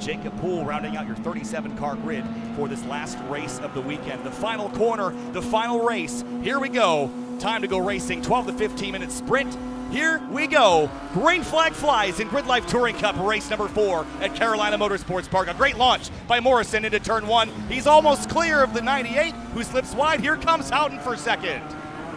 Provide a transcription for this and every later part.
and Jacob Poole rounding out your 37-car grid for this last race of the weekend. The final corner, the final race. Here we go. Time to go racing. 12 to 15 minute sprint. Here we go. Green flag flies in Gridlife Touring Cup race number 4 at Carolina Motorsports Park. A great launch by Morrison into turn 1. He's almost clear of the 98, who slips wide. Here comes Houghton for second.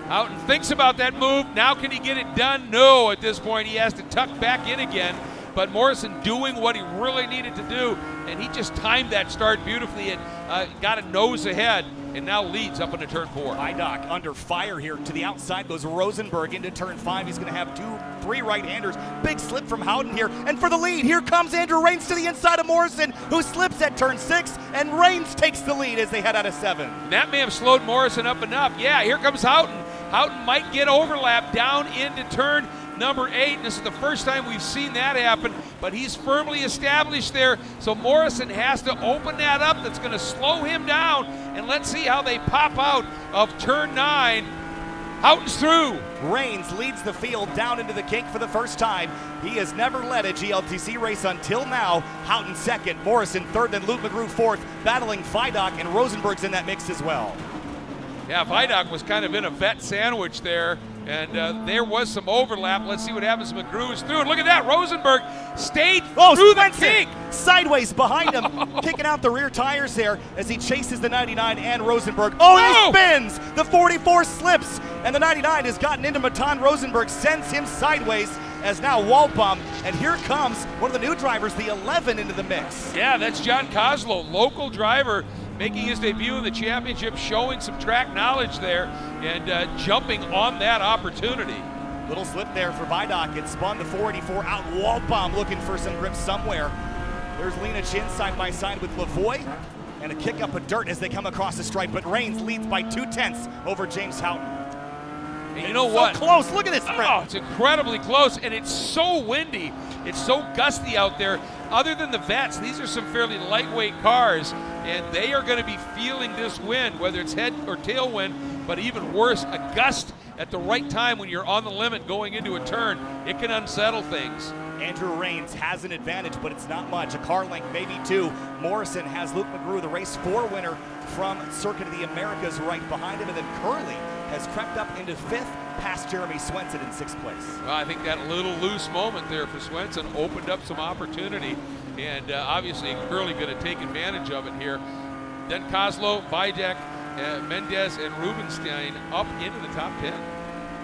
Houghton thinks about that move. Now can he get it done? No, at this point he has to tuck back in again. But Morrison doing what he really needed to do, and he just timed that start beautifully and got a nose ahead, and now leads up into turn 4. Idoc under fire here. To the outside goes Rosenberg into turn 5. He's going to have 3 right-handers. Big slip from Houghton here. And for the lead, here comes Andrew Rains to the inside of Morrison, who slips at turn 6, and Rains takes the lead as they head out of 7. That may have slowed Morrison up enough. Yeah, here comes Houghton. Houghton might get overlap down into turn number 8. This is the first time we've seen that happen, but he's firmly established there, so Morrison has to open that up. That's going to slow him down, and let's see how they pop out of turn 9. Houghton's through. Rains leads the field down into the kink for the first time. He has never led a GLTC race until now. Houghton second, Morrison third, then Luke McGrew fourth, battling Vidoc, and Rosenberg's in that mix as well. Yeah, Vidoc was kind of in a vet sandwich there, and there was some overlap. Let's see what happens. McGrew is through, and look at that. Rosenberg stayed through the kink. Sideways behind him, kicking out the rear tires there as he chases the 99 and Rosenberg. Oh, he spins! The 44 slips, and the 99 has gotten into Matan. Rosenberg sends him sideways as now wall bump, and here comes one of the new drivers, the 11, into the mix. Yeah, that's John Kozlow, local driver, making his debut in the championship, showing some track knowledge there, and jumping on that opportunity. Little slip there for Vidoc. It spun the 484 out. Waldbaum looking for some grip somewhere. There's Lena Chin side by side with Lavoie, and a kick up of dirt as they come across the stripe, but Rains leads by 2/10 over James Houghton. And you know what? So close, look at this sprint. Oh, it's incredibly close, and it's so windy. It's so gusty out there. Other than the vets, these are some fairly lightweight cars, and they are going to be feeling this wind, whether it's head or tailwind, but even worse, a gust at the right time when you're on the limit going into a turn. It can unsettle things. Andrew Rains has an advantage, but it's not much. A car length, maybe 2. Morrison has Luke McGrew, the race 4 winner from Circuit of the Americas, right behind him, and then Curley has crept up into 5th, past Jeremy Swenson in 6th place. Well, I think that little loose moment there for Swenson opened up some opportunity, and obviously Curley going to take advantage of it here. Then Kozlow, Vidoc, Mendez, and Rubenstein up into the top 10.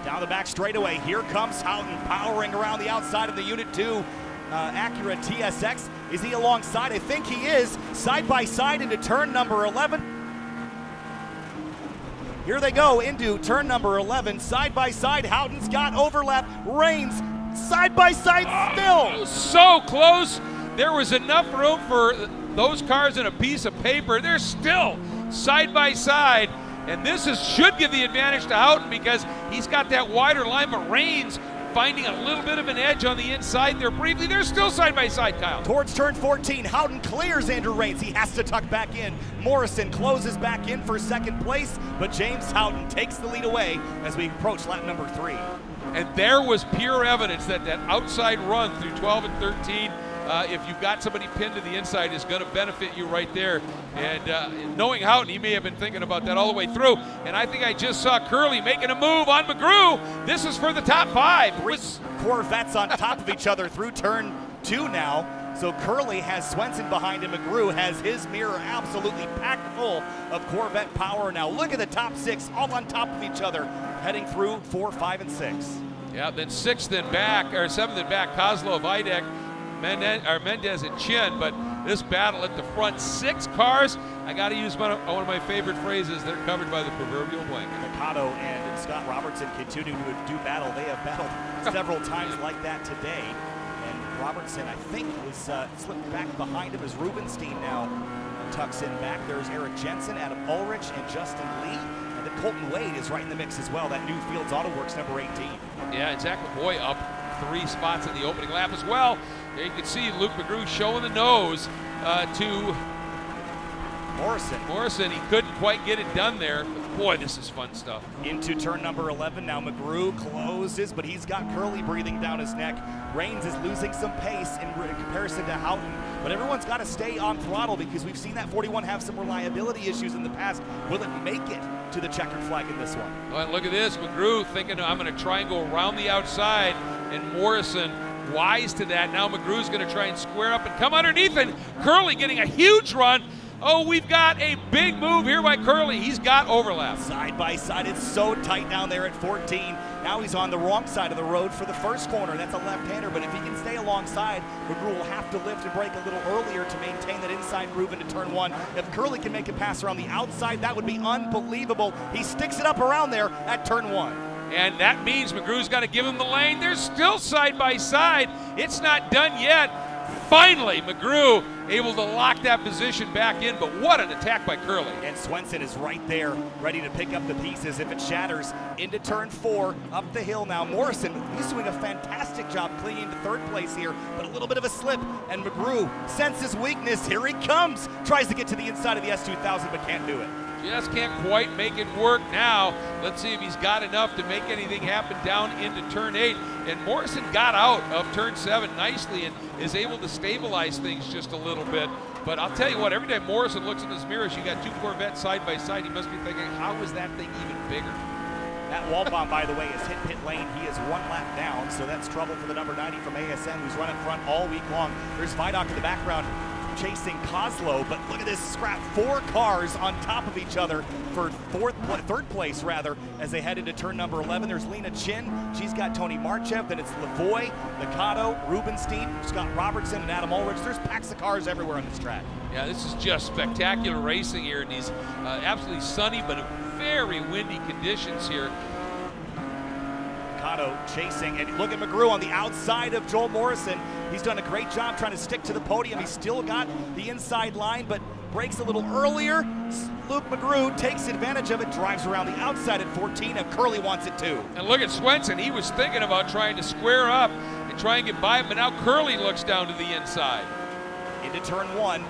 Down the back straightaway, here comes Houghton powering around the outside of the Unit 2 Acura TSX. Is he alongside? I think he is. Side by side into turn number 11. Here they go into turn number 11. Side by side, Houghton's got overlap. Rains side by side still. So close. There was enough room for those cars in a piece of paper. They're still side by side. And this should give the advantage to Houghton because he's got that wider line, but Rains finding a little bit of an edge on the inside there briefly. They're still side by side, Kyle. Towards turn 14, Houghton clears Andrew Rains. He has to tuck back in. Morrison closes back in for 2nd place, but James Houghton takes the lead away as we approach lap number 3. And there was pure evidence that that outside run through 12 and 13, if you've got somebody pinned to the inside, is going to benefit you right there. And knowing Houghton, he may have been thinking about that all the way through. And I think I just saw Curley making a move on McGrew. This is for the top 5. 3 Corvettes on top of each other through turn 2 now. So Curley has Swenson behind him. McGrew has his mirror absolutely packed full of Corvette power now. Look at the top 6 all on top of each other, heading through 4, 5, and 6. Yeah, then 6th and back, or 7th and back, Kozlow, Vidoc, Mendez and Chin, but this battle at the front, 6 cars. I got to use one of my favorite phrases. They're covered by the proverbial blanket. Mikado and Scott Robertson continue to do battle. They have battled several times like that today. And Robertson, I think, was slipped back behind him as Rubenstein now tucks in back. There's Eric Jensen, Adam Ulrich, and Justin Lee. And then Colton Wade is right in the mix as well. That new Fields Auto Works number 18. Yeah, and Zach McCoy up 3 spots in the opening lap as well. There you can see Luke McGrew showing the nose to Morrison. He couldn't quite get it done there. But boy, this is fun stuff. Into turn number 11. Now McGrew closes, but he's got Curley breathing down his neck. Rains is losing some pace in comparison to Houghton. but everyone's got to stay on throttle because we've seen that 41 have some reliability issues in the past. Will it make it to the checkered flag in this one? Well, and look at this, McGrew thinking I'm going to try and go around the outside, and Morrison wise to that. Now McGrew's going to try and square up and come underneath, and Curley getting a huge run. Oh, we've got a big move here by Curley. He's got overlap. Side by side, it's so tight down there at 14. Now he's on the wrong side of the road for the first corner. That's a left-hander, but if he can stay alongside, McGrew will have to lift and brake a little earlier to maintain that inside groove into turn one. If Curley can make a pass around the outside, that would be unbelievable. He sticks it up around there at turn one. And that means McGrew's got to give him the lane. They're still side by side. It's not done yet. Finally, McGrew able to lock that position back in, but what an attack by Curley. And Swenson is right there, ready to pick up the pieces if it shatters into turn 4, up the hill now. Morrison, he's doing a fantastic job clinging to third place here, but a little bit of a slip, and McGrew senses weakness. Here he comes, tries to get to the inside of the S2000, but can't do it. Just can't quite make it work now. Let's see if he's got enough to make anything happen down into turn 8. And Morrison got out of turn 7 nicely and is able to stabilize things just a little bit. But I'll tell you what, every time Morrison looks in his mirrors, you got two Corvettes side by side. He must be thinking, how is that thing even bigger? That wall bomb, by the way, is hit pit lane. He is one lap down, so that's trouble for the number 90 from ASM, who's running front all week long. There's Vidoc in the background chasing Kozlow, but look at this scrap. 4 cars on top of each other for third place, as they head into turn number 11. There's Lena Chin. She's got Tony Marchev. Then it's Lavoie, Mikado, Rubenstein, Scott Robertson, and Adam Ulrich. There's packs of cars everywhere on this track. Yeah, this is just spectacular racing here in these absolutely sunny but very windy conditions here. Mikado chasing, and look at McGrew on the outside of Joel Morrison. He's done a great job trying to stick to the podium. He's still got the inside line, but breaks a little earlier. Luke McGrew takes advantage of it, drives around the outside at 14, and Curley wants it too. And look at Swenson. He was thinking about trying to square up and try and get by him, but now Curley looks down to the inside. Into turn 1,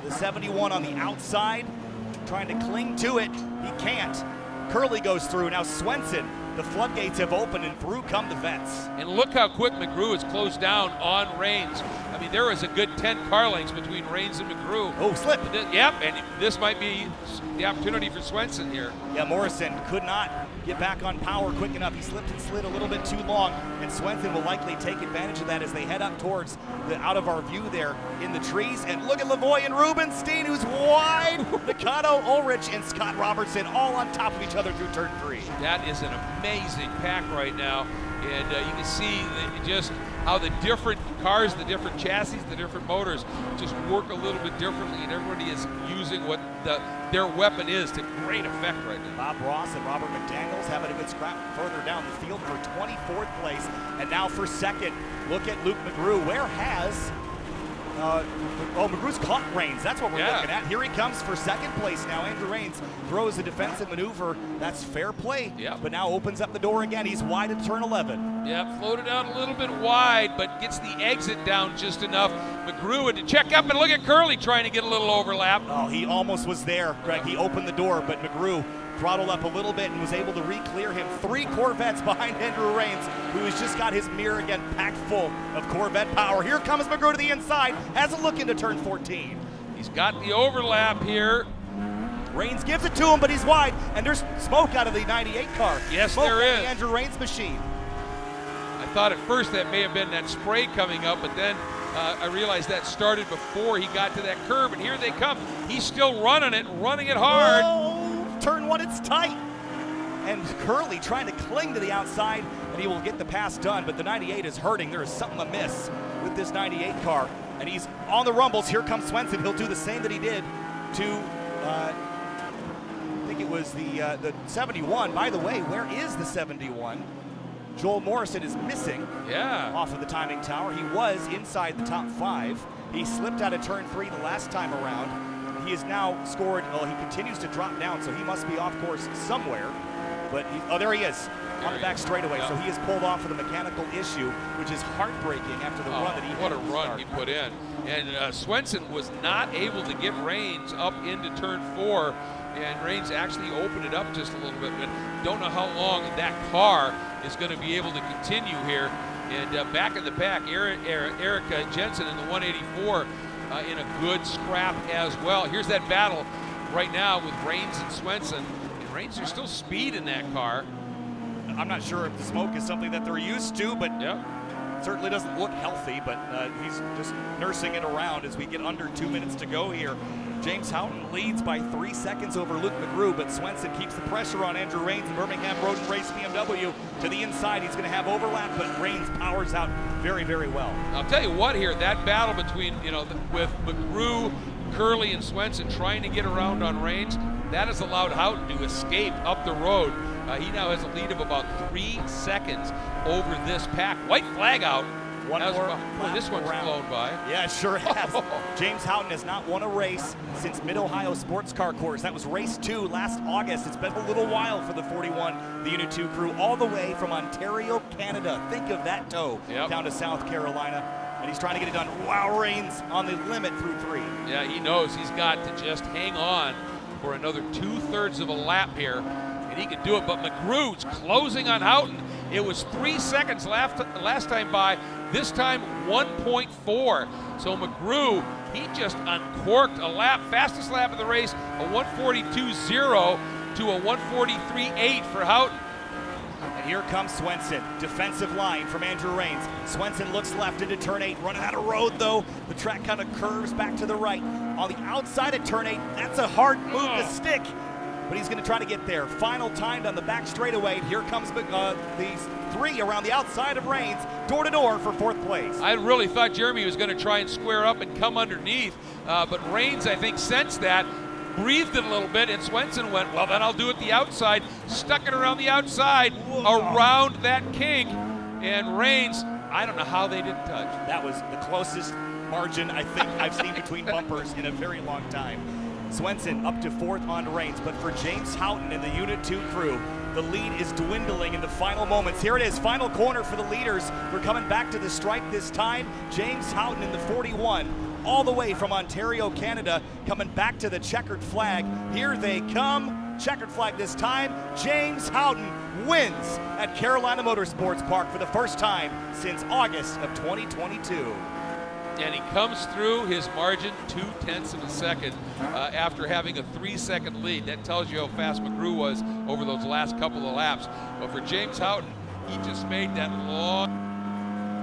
the 71 on the outside, trying to cling to it. He can't. Curley goes through. Now Swenson, the floodgates have opened, and through come the vets. And look how quick McGrew has closed down on Rains. I mean, there was a good 10 car lengths between Rains and McGrew. Oh, slip. Yep, and this might be the opportunity for Swenson here. Yeah, Morrison could not get back on power quick enough. He slipped and slid a little bit too long, and Swenson will likely take advantage of that as they head up towards the out of our view there in the trees. And look at Lavoie and Rubenstein, who's wide. Mikado, Ulrich, and Scott Robertson all on top of each other through turn 3. That is an amazing pack right now, and you can see just how the different cars, the different chassis, the different motors just work a little bit differently, and everybody is using what their weapon is to great effect right now. Bob Ross and Robert McDaniels having a good scrap further down the field for 24th place, and now for second, look at Luke McGrew. Where has McGrew's caught Rains. That's what we're looking at. Here he comes for second place now. Andrew Rains throws a defensive maneuver. That's fair play, but now opens up the door again. He's wide at turn 11. Yeah, floated out a little bit wide, but gets the exit down just enough. McGrew had to check up, and look at Curley trying to get a little overlap. Oh, he almost was there, Greg. He opened the door, but McGrew throttled up a little bit and was able to re-clear him. 3 Corvettes behind Andrew Rains, who has just got his mirror again packed full of Corvette power. Here comes McGrew to the inside, has a look into turn 14. He's got the overlap here. Rains gives it to him, but he's wide, and there's smoke out of the 98 car. Yes, smoke there is. The Andrew Rains machine. I thought at first that may have been that spray coming up, but then I realized that started before he got to that curb, and here they come. He's still running it hard. Oh, turn 1, it's tight. And Curley trying to cling to the outside, and he will get the pass done, but the 98 is hurting. There is something amiss with this 98 car, and he's on the rumbles. Here comes Swenson. He'll do the same that he did to, I think it was the 71. By the way, where is the 71? Joel Morrison is missing off of the timing tower. He was inside the top 5. He slipped out of turn 3 the last time around. He has now scored, well, he continues to drop down, so he must be off course somewhere. But, there he is on the back straightaway. So he is pulled off with a mechanical issue, which is heartbreaking after the run that he had. What a run he put in. And Swenson was not able to get Rains up into turn 4, and Rains actually opened it up just a little bit, but don't know how long that car is going to be able to continue here. And back in the pack, Erica Jensen in the 184 in a good scrap as well. Here's that battle right now with Rains and Swenson. And Rains, there's still speed in that car. I'm not sure if the smoke is something that they're used to, but certainly doesn't look healthy, but he's just nursing it around as we get under 2 minutes to go here. James Houghton leads by 3 seconds over Luke McGrew, but Swenson keeps the pressure on Andrew Rains and Birmingham Road Race BMW to the inside. He's going to have overlap, but Rains powers out very, very well. I'll tell you what here, that battle between, with McGrew, Curley, and Swenson trying to get around on Rains, that has allowed Houghton to escape up the road. He now has a lead of about 3 seconds over this pack. White flag out. One more boy, this one's flown by. Yeah, it sure has. James Houghton has not won a race since Mid-Ohio Sports Car Course. That was race 2 last August. It's been a little while for the 41, the Unit 2 crew, all the way from Ontario, Canada. Think of that tow down to South Carolina. And he's trying to get it done. Wow, Rains on the limit through 3. Yeah, he knows he's got to just hang on for another 2/3 of a lap here, and he can do it. But McGrew's closing on Houghton. It was 3 seconds last time by. This time 1.4. So McGrew, he just uncorked a lap, fastest lap of the race, a 142.0 to a 143.8 for Houghton. And here comes Swenson, defensive line from Andrew Rains. Swenson looks left into turn 8, running out of road though. The track kind of curves back to the right. On the outside of turn 8, that's a hard move to stick, but he's gonna try to get there. Final timed on the back straightaway. Here comes these 3 around the outside of Rains, door to door for 4th place. I really thought Jeremy was gonna try and square up and come underneath, but Rains, I think, sensed that, breathed it a little bit, and Swenson went, well, then I'll do it the outside, stuck it around the outside, around that kink, and Rains, I don't know how they didn't touch. That was the closest margin I think I've seen between bumpers in a very long time. Swenson up to 4th on Rains, but for James Houghton and the Unit 2 crew, the lead is dwindling in the final moments. Here it is, final corner for the leaders. We're coming back to the stripe this time. James Houghton in the 41, all the way from Ontario, Canada, coming back to the checkered flag. Here they come, checkered flag this time. James Houghton wins at Carolina Motorsports Park for the first time since August of 2022. And he comes through his margin 0.2 of a second after having a 3-second lead. That tells you how fast McGrew was over those last couple of laps. But for James Houghton, he just made that long